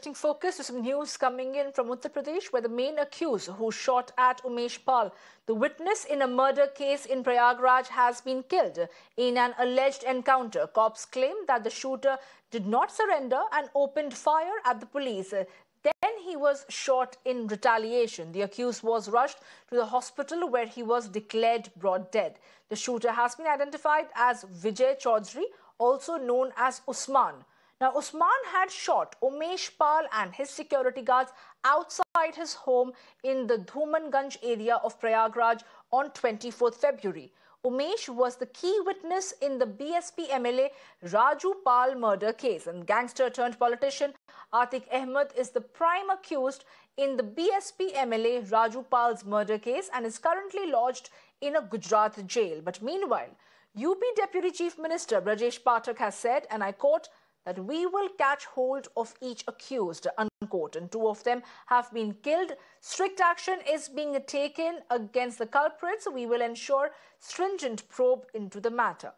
Shifting focus to some news coming in from Uttar Pradesh, where the main accused who shot at Umesh Pal, the witness in a murder case in Prayagraj, has been killed in an alleged encounter. Cops claim that the shooter did not surrender and opened fire at the police. Then he was shot in retaliation. The accused was rushed to the hospital where he was declared brought dead. The shooter has been identified as Vijay Chaudhary, also known as Usman. Now, Usman had shot Umesh Pal and his security guards outside his home in the Dhumanganj area of Prayagraj on 24th February. Umesh was the key witness in the BSP MLA Raju Pal murder case, and gangster turned politician Atiq Ahmed is the prime accused in the BSP MLA Raju Pal's murder case and is currently lodged in a Gujarat jail. But meanwhile, UP Deputy Chief Minister Brajesh Pathak has said, and I quote, that we will catch hold of each accused, unquote, and 2 of them have been killed. Strict action is being taken against the culprits. We will ensure stringent probe into the matter.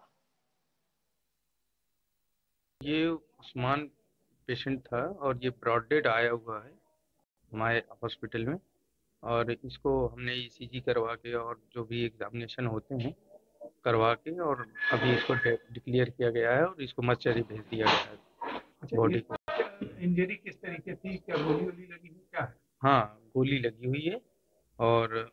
ये Usman patient था और ये broad dead आया हुआ है हमारे hospital में, और इसको हमने ECG करवा के और जो भी एग्जामिनेशन होते हैं करवा के और अभी इसको डिक्लेयर किया गया है और इसको मर्चरी भेज दिया गया है। बॉडी को इंजरी किस तरीके थी, क्या गोली लगी है, क्या है? हाँ, गोली लगी हुई है और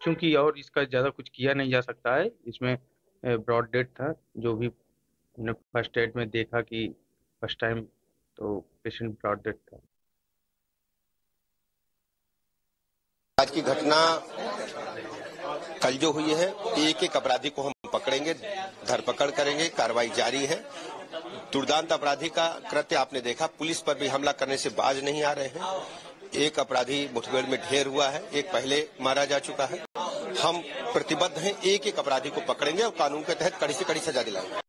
चूंकि और इसका ज़्यादा कुछ किया नहीं जा सकता है, इसमें ब्रॉड डेड था। जो भी हमने फर्स्ट एड में देखा कि फर्स्ट टाइम तो पेशेंट ब्रॉड डेड था। आज की घटना कल जो हुई है, एक एक अपराधी को हम पकड़ेंगे, धरपकड़ करेंगे, कार्रवाई जारी है। दुर्दांत अपराधी का कृत्य आपने देखा, पुलिस पर भी हमला करने से बाज नहीं आ रहे हैं। एक अपराधी मुठभेड़ में ढेर हुआ है, एक पहले मारा जा चुका है। हम प्रतिबद्ध हैं, एक एक अपराधी को पकड़ेंगे और कानून के तहत कड़ी से कड़ी सजा दिलाएंगे।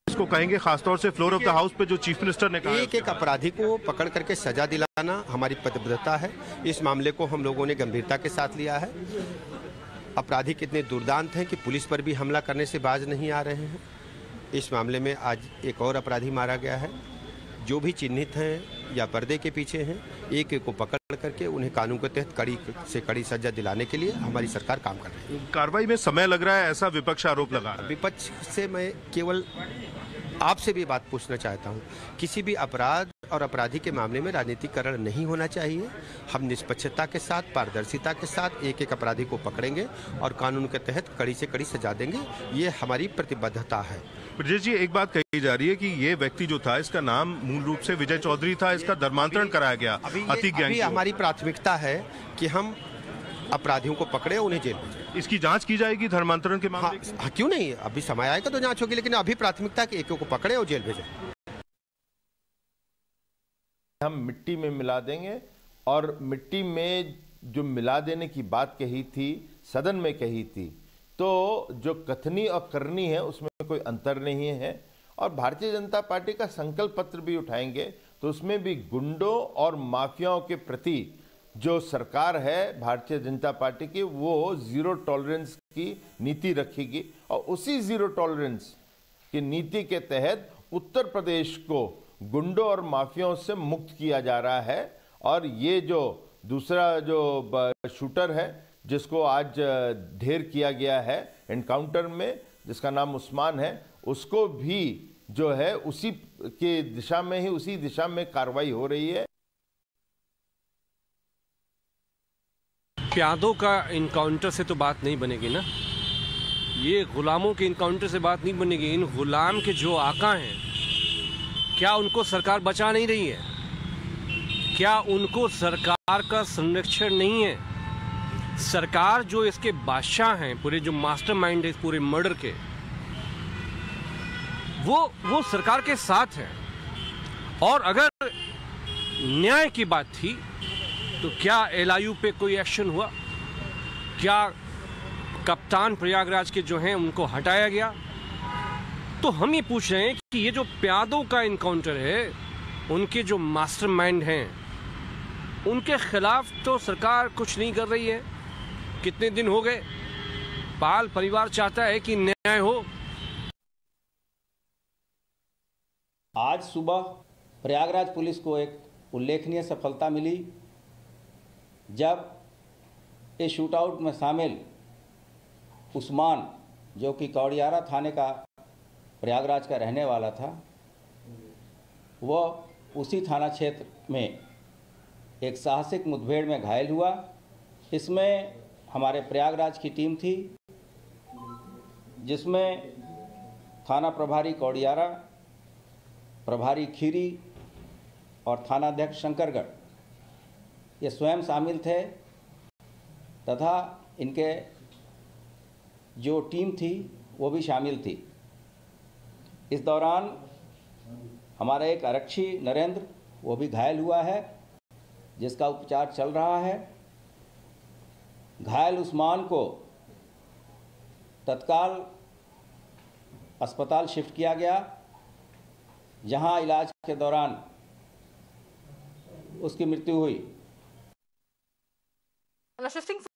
इसको कहेंगे खासतौर से फ्लोर ऑफ द हाउस पे जो चीफ मिनिस्टर ने कहा, एक एक अपराधी को पकड़ करके सजा दिलाना हमारी प्रतिबद्धता है। इस मामले को हम लोगों ने गंभीरता के साथ लिया है। अपराधी कितने दुर्दांत हैं कि पुलिस पर भी हमला करने से बाज नहीं आ रहे हैं। इस मामले में आज एक और अपराधी मारा गया है। जो भी चिन्हित हैं या पर्दे के पीछे हैं, एक एक को पकड़ करके उन्हें कानून के तहत कड़ी से कड़ी सजा दिलाने के लिए हमारी सरकार काम कर रही है। कार्रवाई में समय लग रहा है, ऐसा विपक्ष आरोप लगा रहा है। विपक्ष से मैं केवल आपसे भी बात पूछना चाहता हूं, किसी भी अपराध और अपराधी के मामले में राजनीतिकरण नहीं होना चाहिए। हम निष्पक्षता के साथ, पारदर्शिता के साथ एक एक अपराधी को पकड़ेंगे और कानून के तहत कड़ी से कड़ी सजा देंगे। ये हमारी प्रतिबद्धता है। ब्रजेश जी, एक बात कही जा रही है कि ये व्यक्ति जो था, इसका नाम मूल रूप से विजय चौधरी था, इसका धर्मांतरण कराया गया। अभी हमारी प्राथमिकता है कि हम अपराधियों को पकड़े, उन्हें जेल भेजें। इसकी जांच की जाएगी धर्मांतरण के मामले की? हाँ, क्यों नहीं, अभी समय आएगा तो जांच होगी, लेकिन अभी प्राथमिकता के एक को पकड़े और जेल भेजें। हम मिट्टी में मिला देंगे, और मिट्टी में जो मिला देने की बात कही थी, सदन में कही थी, तो जो कथनी और करनी है उसमें कोई अंतर नहीं है। और भारतीय जनता पार्टी का संकल्प पत्र भी उठाएंगे तो उसमें भी गुंडों और माफियाओं के प्रति जो सरकार है भारतीय जनता पार्टी की, वो जीरो टॉलरेंस की नीति रखेगी। और उसी जीरो टॉलरेंस की नीति के तहत उत्तर प्रदेश को गुंडों और माफियाओं से मुक्त किया जा रहा है। और ये जो दूसरा जो शूटर है जिसको आज ढेर किया गया है एनकाउंटर में, जिसका नाम उस्मान है, उसको भी जो है उसी के दिशा में ही, उसी दिशा में कार्रवाई हो रही है। प्यादों का इनकाउंटर से तो बात नहीं बनेगी ना, ये गुलामों के इनकाउंटर से बात नहीं बनेगी। इन गुलाम के जो आका हैं, क्या उनको सरकार बचा नहीं रही है? क्या उनको सरकार का संरक्षण नहीं है? सरकार जो इसके बादशाह हैं, पूरे जो मास्टरमाइंड है इस पूरे मर्डर के, वो सरकार के साथ है। और अगर न्याय की बात थी तो क्या LIU पे कोई एक्शन हुआ? क्या कप्तान प्रयागराज के जो हैं उनको हटाया गया? तो हम ये पूछ रहे हैं कि ये जो प्यादों का इनकाउंटर है, उनके जो मास्टरमाइंड हैं, उनके खिलाफ तो सरकार कुछ नहीं कर रही है। कितने दिन हो गए, पाल परिवार चाहता है कि न्याय हो। आज सुबह प्रयागराज पुलिस को एक उल्लेखनीय सफलता मिली जब इस शूटआउट में शामिल उस्मान, जो कि कौड़ियारा थाने का प्रयागराज का रहने वाला था, वह उसी थाना क्षेत्र में एक साहसिक मुठभेड़ में घायल हुआ। इसमें हमारे प्रयागराज की टीम थी, जिसमें थाना प्रभारी कौड़ियारा, प्रभारी खीरी और थानाध्यक्ष शंकरगढ़ ये स्वयं शामिल थे तथा इनके जो टीम थी वो भी शामिल थी। इस दौरान हमारा एक आरक्षी नरेंद्र वो भी घायल हुआ है, जिसका उपचार चल रहा है। घायल उस्मान को तत्काल अस्पताल शिफ्ट किया गया, जहां इलाज के दौरान उसकी मृत्यु हुई।